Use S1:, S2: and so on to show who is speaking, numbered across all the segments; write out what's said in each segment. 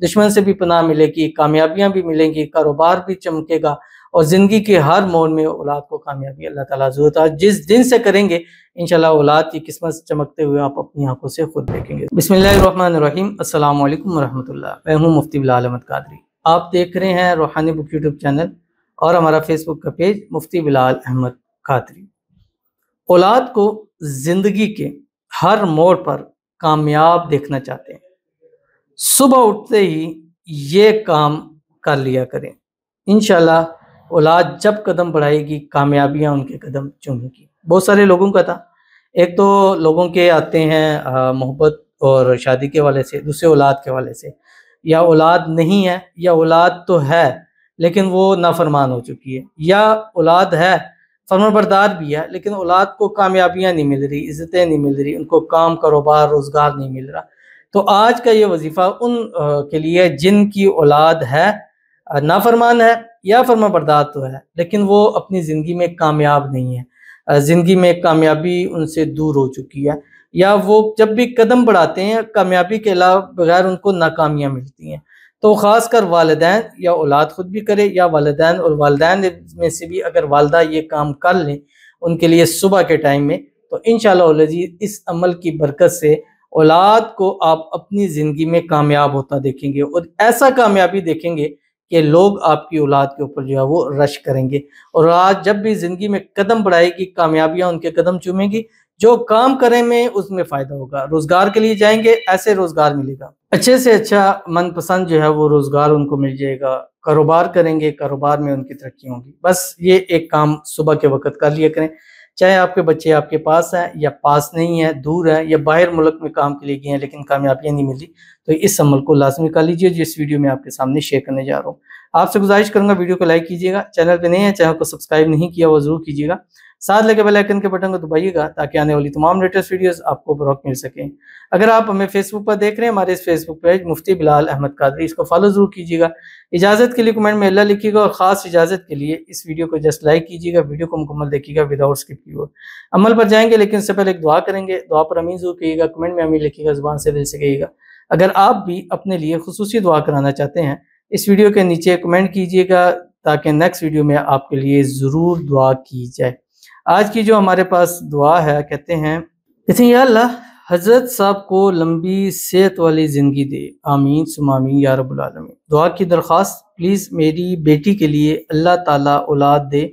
S1: دشمن سے بھی پناہ ملے گی، کامیابیاں بھی ملیں گی، کاروبار بھی چمکے گا، اور زندگی کے ہر موڑ میں اولاد کو کامیابی اللہ تعالیٰ ضرور عطا۔ جس دن سے کریں گے انشاءاللہ اولاد کی قسمت چمکتے ہوئے آپ اپنی آنکھوں سے خود دیکھیں گے۔ بسم اللہ الرحمن الرحیم۔ السلام علیکم ورحمۃ اللہ۔ میں ہوں مفتی بلال احمد قادری۔ آپ دیکھ رہے ہیں روحانی بک یوٹیوب چینل اور ہمارا فیس بک کا پیج مفتی بلال احمد قادری۔ اولاد کو زندگی کے ہر موڑ پر کامیاب دیکھنا چاہتے ہیں، صبح اٹھتے ہی یہ کام کر لیا کریں، انشاءاللہ اولاد جب قدم بڑھائے گی کامیابیاں ان کے قدم چومیں گی۔ بہت سارے لوگوں کا تھا، ایک تو لوگوں کے آتے ہیں محبت اور شادی کے حوالے سے، دوسرے اولاد کے حوالے سے، یا اولاد نہیں ہے یا اولاد تو ہے لیکن وہ نافرمان ہو چکی ہے، یا اولاد ہے فرمانبردار بھی ہے لیکن اولاد کو کامیابیاں نہیں مل رہی، عزتیں نہیں مل رہی، ان کو کام کاروبار روزگار نہیں مل رہا۔ تو آج کا یہ وظیفہ ان کے لیے جن کی اولاد ہے، نافرمان ہے یا فرمانبردار تو ہے لیکن وہ اپنی زندگی میں کامیاب نہیں ہے، زندگی میں کامیابی ان سے دور ہو چکی ہے، یا وہ جب بھی قدم بڑھاتے ہیں کامیابی کے علاوہ بغیر ان کو ناکامیاں ملتی ہیں۔ تو خاص کر والدین یا اولاد خود بھی کرے یا والدین، اور والدین میں سے بھی اگر والدہ یہ کام کر لیں ان کے لیے صبح کے ٹائم میں، تو انشاءاللہ العزیز اس عمل کی برکت سے اولاد کو آپ اپنی زندگی میں کامیاب ہوتا دیکھیں گے، اور ایسا کامیابی دیکھیں گے کہ لوگ آپ کی اولاد کے اوپر جو ہے وہ رش کریں گے، اور آج جب بھی زندگی میں قدم بڑھائے گی کامیابیاں ان کے قدم چومیں گی، جو کام کریں میں اس میں فائدہ ہوگا، روزگار کے لیے جائیں گے ایسے روزگار ملے گا، اچھے سے اچھا من پسند جو ہے وہ روزگار ان کو مل جائے گا، کاروبار کریں گے کاروبار میں ان کی ترقی ہوگی۔ بس یہ ایک کام صبح کے وقت کر لیا کریں، چاہے آپ کے بچے آپ کے پاس ہیں یا پاس نہیں ہیں، دور ہیں یا باہر ملک میں کام کے لیے گئے ہیں لیکن کامیابیاں نہیں ملی، تو اس عمل کو لازمی کر لیجئے جس ویڈیو میں آپ کے سامنے شیئر کرنے جا رہا ہوں۔ آپ سے گزارش کروں گا ویڈیو کو لائک کیجیے گا، چینل پہ نہیں ہے چینل کو سبسکرائب نہیں کیا وہ ضرور کیجیے گا، ساتھ لگے بیل آئیکن کے بٹن کو دبائیے گا تاکہ آنے والی تمام لیٹسٹ ویڈیوز آپ کو بروقت مل سکیں۔ اگر آپ ہمیں فیس بک پر دیکھ رہے ہیں، ہمارے اس فیس بک پیج مفتی بلال احمد قادری، اس کو فالو ضرور کیجیے گا۔ اجازت کے لیے کمنٹ میں اللہ لکھیے گا، اور خاص اجازت کے لیے اس ویڈیو کو جسٹ لائک کیجیے گا، ویڈیو کو مکمل دیکھیے گا وداؤٹ اسکپ کیے ہوئے۔ عمل پر جائیں گے لیکن اس سے پہلے ایک دعا کریں گے، دعا پر امین ضرور کہیے گا، کمنٹ میں امین لکھیے گا، زبان سے دل سے کہیے گا۔ اگر آپ بھی اپنے لیے خصوصی دعا کرانا چاہتے ہیں اس ویڈیو کے نیچے کمنٹ کیجیے گا تاکہ نیکسٹ ویڈیو میں آپ کے لیے ضرور دعا کی جائے۔ آج کی جو ہمارے پاس دعا ہے، کہتے ہیں یا اللہ حضرت صاحب کو لمبی صحت والی زندگی دے، آمین ثم آمین یا رب العالمین۔ دعا کی درخواست، پلیز میری بیٹی کے لیے اللہ تعالیٰ اولاد دے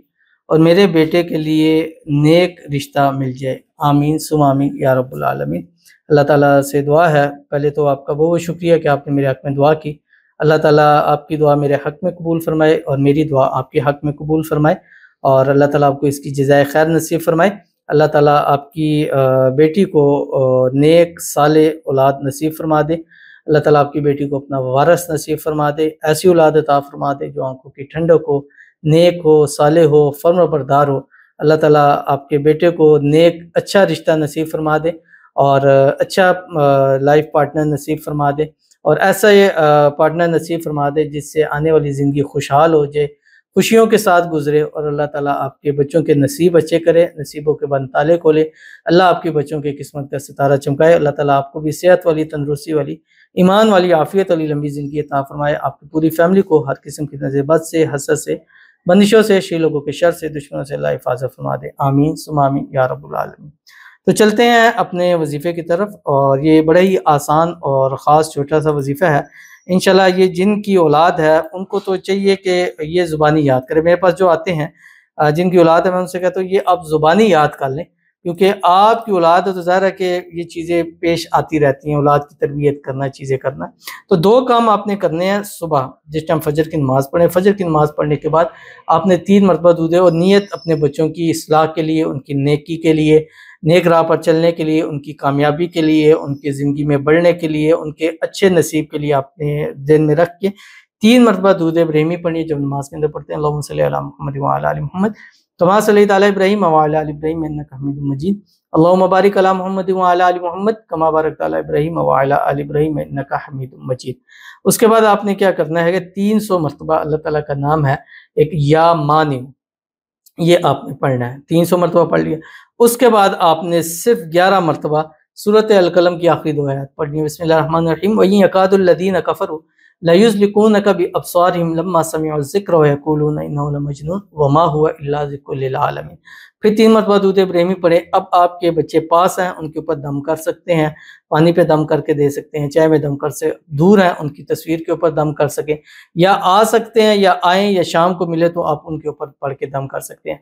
S1: اور میرے بیٹے کے لیے نیک رشتہ مل جائے، آمین ثم آمین یا رب العالمین۔ اللہ تعالیٰ سے دعا ہے، پہلے تو آپ کا بہت شکریہ کہ آپ نے میرے حق میں دعا کی، اللہ تعالیٰ آپ کی دعا میرے حق میں قبول فرمائے اور میری دعا آپ کے حق میں قبول فرمائے، اور اللہ تعالیٰ آپ کو اس کی جزائے خیر نصیب فرمائے۔ اللہ تعالیٰ آپ کی بیٹی کو نیک صالح اولاد نصیب فرما دے، اللہ تعالیٰ آپ کی بیٹی کو اپنا وارث نصیب فرما دے، ایسی اولاد عطا فرما دے جو آنکھوں کی ٹھنڈک ہو، نیک ہو، صالح ہو، فرمانبردار ہو۔ اللہ تعالیٰ آپ کے بیٹے کو نیک اچھا رشتہ نصیب فرما دے اور اچھا لائف پارٹنر نصیب فرما دے، اور ایسا یہ پارٹنر نصیب فرما دے جس سے آنے والی زندگی خوشحال ہو جائے، خوشیوں کے ساتھ گزرے، اور اللہ تعالیٰ آپ کے بچوں کے نصیب اچھے کرے، نصیبوں کے بند تالے کھولے، اللہ آپ کے بچوں کے قسمت کا ستارہ چمکائے، اللہ تعالیٰ آپ کو بھی صحت والی، تندرستی والی، ایمان والی، عافیت والی لمبی زندگی عطا فرمائے، آپ کی پوری فیملی کو ہر قسم کی نظر بد سے، حسد سے، بندشوں سے، شی لوگوں کے شر سے، دشمنوں سے اللہ حفاظت فرما دے، آمین ثم آمین یا رب العالمین۔ تو چلتے ہیں اپنے وظیفے کی طرف، اور یہ بڑا ہی آسان اور خاص چھوٹا سا وظیفہ ہے۔ انشاءاللہ یہ جن کی اولاد ہے ان کو تو چاہیے کہ یہ زبانی یاد کریں۔ میرے پاس جو آتے ہیں جن کی اولاد ہے میں ان سے کہتا ہوں یہ آپ زبانی یاد کر لیں، کیونکہ آپ کی اولاد ہے تو ظاہر ہے کہ یہ چیزیں پیش آتی رہتی ہیں، اولاد کی تربیت کرنا، چیزیں کرنا۔ تو دو کام آپ نے کرنے ہیں صبح جس ٹائم فجر کی نماز پڑھیں، فجر کی نماز پڑھنے کے بعد آپ نے 3 مرتبہ دودھ اور نیت اپنے بچوں کی اصلاح کے لیے، ان کی نیکی کے لیے، نیک راہ پر چلنے کے لیے، ان کی کامیابی کے لیے، ان کی زندگی میں بڑھنے کے لیے، ان کے اچھے نصیب کے لیے آپ نے ذہن میں رکھ کے 3 مرتبہ درود ابراہیمی پڑھنی ہے جب نماز کے اندر پڑھتے ہیں۔ اللہم صلی علی محمد وعلی آل محمد کما صلیت علی ابراہیم وعلی آل ابراہیم انک حمید مجید، اللہم بارک علی محمد وعلی آل محمد کما بارکت علی ابراہیم وعلی آل ابراہیم انک حمید مجید۔ اس کے بعد آپ نے کیا کرنا ہے کہ 300 مرتبہ اللہ تعالیٰ کا نام ہے ایک یا مانع، یہ آپ نے پڑھنا ہے، 300 مرتبہ پڑھ لیا۔ اس کے بعد آپ نے صرف 11 مرتبہ سورۃ القلم کی آخری 2 آیات پڑھنی ہے، بسم اللہ الرحمن الرحیم وَإِن يَكَادُ الَّذِينَ كَفَرُوا لَيُزْلِقُونَكَ بِأَبْصَارِهِمْ لَمَّا سَمِعُوا الذِّكْرَ وَيَقُولُونَ إِنَّهُ لَمَجْنُونٌ وَمَا هُوَ إِلَّا ذِكْرٌ لِلْعَالَمِينَ۔ پھر 3 مرتبہ درود ابراہیمی پڑھیں۔ اب آپ کے بچے پاس ہیں، ان کے اوپر دم کر سکتے ہیں، پانی پہ دم کر کے دے سکتے ہیں، چائے میں دم کر سے دور ہیں ان کی تصویر کے اوپر دم کر سکیں، یا آ سکتے ہیں یا آئیں یا شام کو ملے تو آپ ان کے اوپر پڑھ کے دم کر سکتے ہیں۔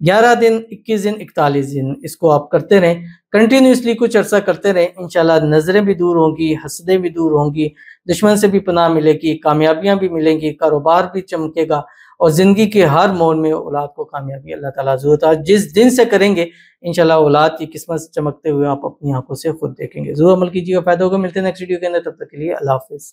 S1: 11 دن، 21 دن، 41 دن اس کو آپ کرتے رہیں، کنٹینیوسلی کچھ عرصہ کرتے رہیں، انشاءاللہ نظریں بھی دور ہوں گی، حسدیں بھی دور ہوں گی، دشمن سے بھی پناہ ملے گی، کامیابیاں بھی ملیں گی، کاروبار بھی چمکے گا، اور زندگی کے ہر موڑ میں اولاد کو کامیابی اللہ تعالیٰ ضرور عطا۔ جس دن سے کریں گے انشاءاللہ اولاد کی قسمت چمکتے ہوئے آپ اپنی آنکھوں سے خود دیکھیں گے۔ ضرور عمل کیجیے، فائدہ ہوگا۔ ملتے ہیں نیکسٹ ویڈیو کے اندر، تب تک کے لیے اللہ حافظ۔